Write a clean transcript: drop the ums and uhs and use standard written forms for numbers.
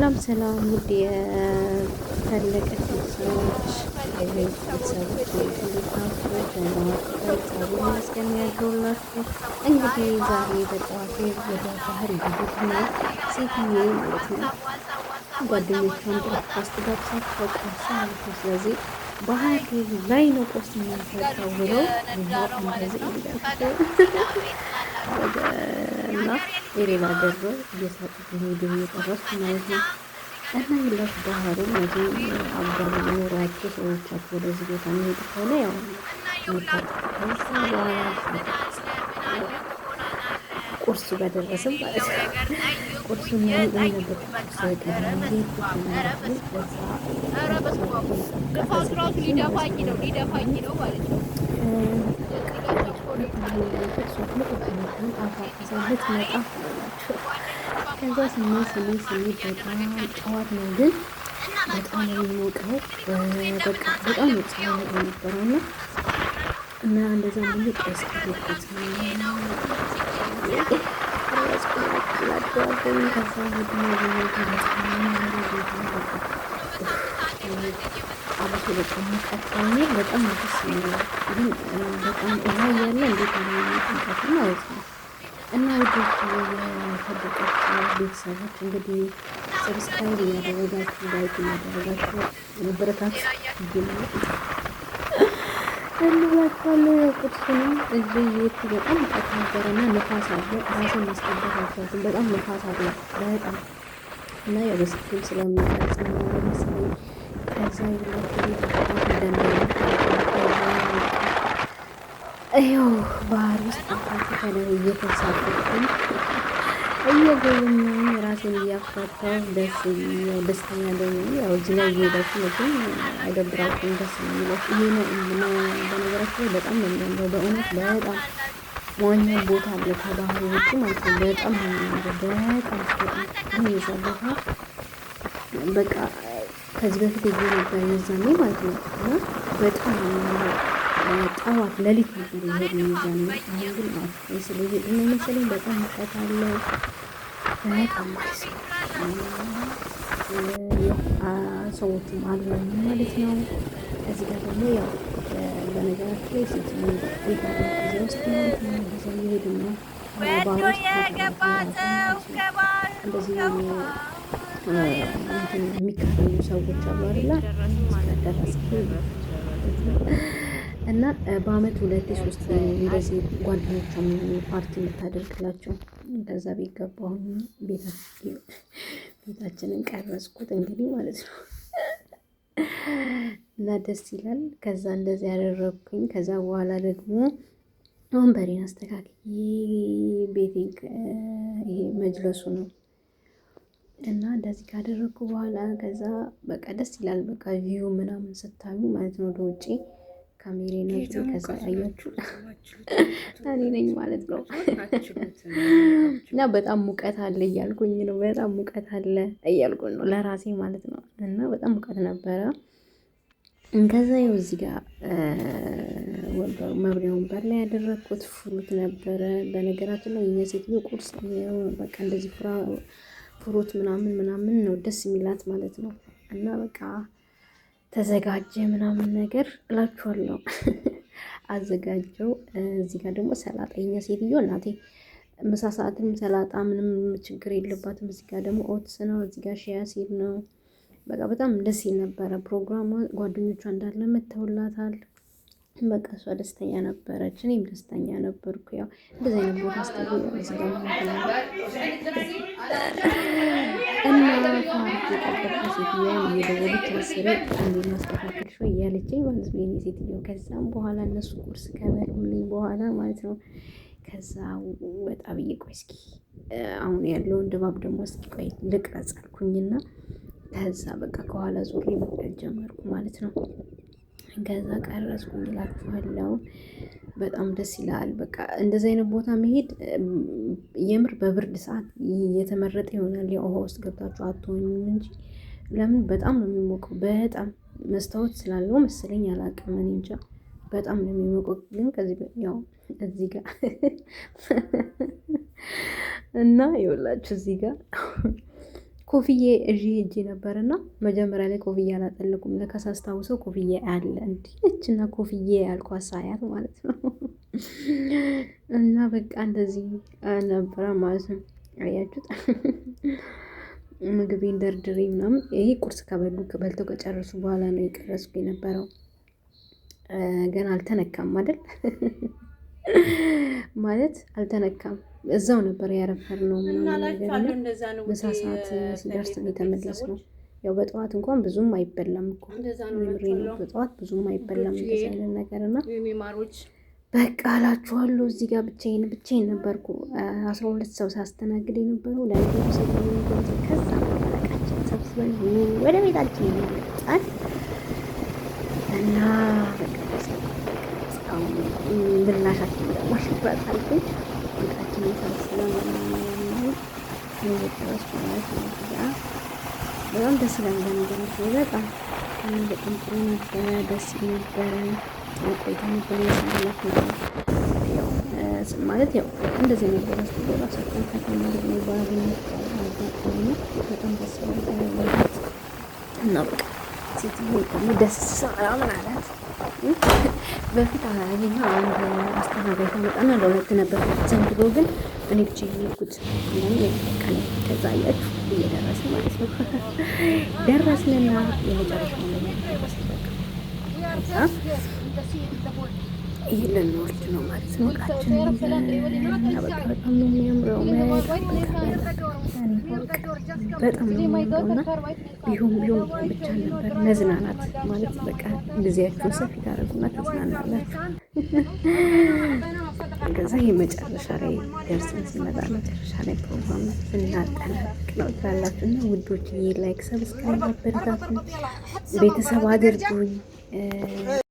ሰላም ውድ የፈለቀች ቤተሰቦች ቤተሰቦች እንዴት ናችሁ? ደህና ናችሁ? እግዚአብሔር ይመስገን ያለሁላችሁ። እንግዲህ ዛሬ በጠዋቱ ወደ ባህር እየሄድን ነው። ሴትዬ ማለት ነው ጓደኞቿን ብሬክፋስት ጋብዛቸው ቁርስ ማለት ነው። ስለዚህ ባህር ላይ ነው ቁርስ የምንሰጠው ብለው እንደዚህ እና የሌላ ሀገር እየሳቁት ቪዲዮ እየቀረጽኩ ማለት ነው። እና ይላፍ ባህሩ እነዚህ አጋር ኖሯቸው ሰዎቻቸው ወደዚህ ቦታ የሚሄዱ ከሆነ ያው ከዛ በኋላ ቁርሱ በደረስም ማለት ነው። ቁርሱን ያለበት ቁርስ ቀዳሚ ሊደፋኝ ነው ማለት ነው። ከዛ ስሜት በጣም ጠዋት ነው ግን በጣም ነው የሚሞቀው። በቃ በጣም ነው ፀሐይ የነበረው እና እንደዛ ምን ቀስት አበቶ በጣም ሙቀት በጣም ደስ የሚለው ግን በጣም ውሃ እያለ እንዴት ነው የሚጠንቀት ማለት ነው። እና ውዶች የተደቀች ቤተሰቦች እንግዲህ ሰብስክራይብ እያደረጋችሁ ላይክ እያደረጋችሁ ነበረታችሁ እንላችኋለሁ። ቁርሱንም እዚህ የት በጣም ሙቀት ነበረና ንፋስ አለ። ራሴን ማስገባት አልቻልኩም። በጣም ንፋስ አለ በጣም እና ያው በስልክም ስለሚቀርጽ ነው መሰለኝ። ከዛ ይኸው ባህር ውስጥ ከላይ እየተሳፈርኩኝ እየጎበኘሁኝ ራሴን እያፍታታሁ ደስተኛ ደግሞ ያው እዚህ ላይ እየሄዳችሁ መቼም አይደብራችሁም፣ ደስ ነው የሚለው። ይሄ ነው በነገራችን ላይ በጣም ነው የሚያምረው በእውነት በጣም መዋኛ ቦታ አለ ከባህሩ ውጭ ማለት ነው። በጣም ነው የሚያምረው በጣም የዛለታ በቃ ከዚህ በፊት ይዤ ነበር የዛኔ ማለት ነው። እና በጣም ጠዋት ሌሊት ነበር የሄድነው የዛኔ። አሁን ግን ስለሄድ ነው መሰለኝ በጣም ሙቀት አለ በጣም ማለት ነው። ሰዎችም አሉ ማለት ነው። እዚህ ጋር ደግሞ ያው በነገራችን ላይ ሴት ቤት ጊዜ ውስጥ ማለት ነው ጊዜ እየሄድን ነው እንደዚህ የሚከፈሉ ሰዎች አሉ አይደለ? እና በአመት 2-3 እንደዚህ ጓደኞቿም ፓርቲ የምታደርግላቸው ከዛ ቤት ገባሁ። ቤታችንን ቀረጽኩት እንግዲህ ማለት ነው። እና ደስ ይላል። ከዛ እንደዚህ ያደረግኩኝ። ከዛ በኋላ ደግሞ ወንበሬን አስተካክዬ ቤቴን ይሄ መጅለሱ ነው እና እንደዚህ ካደረግኩ በኋላ ከዛ በቃ ደስ ይላል። በቃ ቪው ምናምን ስታዩ ማለት ነው ወደ ውጪ ካሜሬ ነው። ከዛ ያያችሁ እኔ ነኝ ማለት ነው። እና በጣም ሙቀት አለ እያልኩኝ ነው። በጣም ሙቀት አለ እያልኩኝ ነው ለራሴ ማለት ነው። እና በጣም ሙቀት ነበረ። ከዛ ይኸው እዚህ ጋር መብሪያ ወንበር ላይ ያደረግኩት ፍሩት ነበረ። በነገራችን ላይ የኛ ሴትዮ ቁርስ በቃ እንደዚህ ፍሩት ምናምን ነው ደስ የሚላት ማለት ነው። እና በቃ ተዘጋጀ ምናምን ነገር እላችኋለሁ። አዘጋጀው። እዚህ ጋር ደግሞ ሰላጣ የኛ ሴትዮ እናቴ ምሳ ሰዓትም ሰላጣ ምንም ችግር የለባትም። እዚህ ጋር ደግሞ ኦትስ ነው። እዚህ ጋር ሺያ ሲድ ነው። በቃ በጣም ደስ ይል ነበረ ፕሮግራሟ። ጓደኞቿ እንዳለ መተውላታል። በቃ እሷ ደስተኛ ነበረች፣ እኔም ደስተኛ ነበርኩ። ያው እንደዚህ አይነት ቦታ ስትገቡ እዚህ ጋር እና ፋርት የጠበቅኩ ሴትዮዋ እየደወለች አስሬ እንዴት ማስተካከል ሾ እያለችኝ ማለት ነው የኔ ሴትዮ። ከዛም በኋላ እነሱ ቁርስ ከበሉልኝ በኋላ ማለት ነው ከዛ ወጣ ብዬ ቆይ እስኪ አሁን ያለውን ድባብ ደግሞ እስኪ ቆይ ልቅረጽ አልኩኝና ከዛ በቃ ከኋላ ዞሬ መቅረጽ ጀመርኩ ማለት ነው። ከዛ ቀረጽኩኝ እላችኋለሁ። በጣም ደስ ይላል። በቃ እንደዚህ አይነት ቦታ መሄድ የምር በብርድ ሰዓት የተመረጠ ይሆናል። ያው ውሃ ውስጥ ገብታችሁ አትሆኑም እንጂ ለምን በጣም ነው የሚሞቀው። በጣም መስታወት ስላለው መሰለኝ አላውቅም፣ እኔ እንጃ። በጣም ነው የሚሞቀው። ግን ከዚህ ያው እዚህ ጋር እና ይኸውላችሁ እዚህ ጋር ኮፍዬ እጄ ነበርና መጀመሪያ ላይ ኮፍዬ አላጠለቁም። ለከሳ አስታውሰው ኮፍዬ አለ እንዲችና ኮፍዬ ያልኳት ሳያት ማለት ነው። እና በቃ እንደዚህ ነበረ ማለት ነው። አያችሁት? ምግቤን ደርድሬ ምናምን ይሄ ቁርስ በልተው ከጨረሱ በኋላ ነው የቀረስኩ የነበረው። ገና አልተነካም አይደል? ማለት አልተነካም። እዛው ነበር ያረፈርነው ምናምን ነገር። ምሳ ሰዓት ሲደርስ የተመለስ ነው። ያው በጠዋት እንኳን ብዙም አይበላም እኮ ምሬ ነው። በጠዋት ብዙም አይበላም እንደዚህ አይነት ነገር እና በቃ አላችኋለሁ። እዚህ ጋር ብቻዬን ነበርኩ። 12 ሰው ሳስተናግድ የነበረው ለአይቶ ሰው ከዛ በቃችን ሰብስበን ወደ ቤታችን ይመጣል እና በቃ ብላሻችን ደግሞ ሽባጣልኩኝ ቤታችን ሰብስበን ደረስኩ ማለት ነው። በጣም ደስ ይላል። በነገራችን በጣም ጥሩ ነበረ፣ ደስ ነበረ ቆይታ ነበር ያሳለፍ ነው። ያው ማለት ያው እንደዚህ ነበር ራሳችን ከተማሪ ነው ባገኘ በጣም ደስ ይላል እና በቃ ሴትዮ ደግሞ ደስ ምናምን አላት። በፊት አገኘ አንድ አስተናጋጅ መጣና ለሁለት ነበር ዘንድሮ ግን እኔ ብቻ የሄድኩት ከዛ አያችሁ እየደረሰ ማለት ነው። ደረስንና የመጨረሻው ላይ ደረስ በቃ ይህንን ወርድ ነው ማለት ነው። ቃችን በቃ በጣም ነው የሚያምረው። በጣም ነው የሚያምረውና ቢሆን ብቻ ነበር መዝናናት ማለት በቃ ጊዜያችሁን ሰፊ ታደርጉና ተዝናናላችሁ። ከዛ የመጨረሻ ላይ ደርሰን ሲመጣ መጨረሻ ላይ ፕሮግራም ስናጠናቅቅ ነው ትላላችሁ። እና ውዶች ላይክ፣ ሰብስክራይብ አበረታቱን፣ ቤተሰብ አድርጉኝ።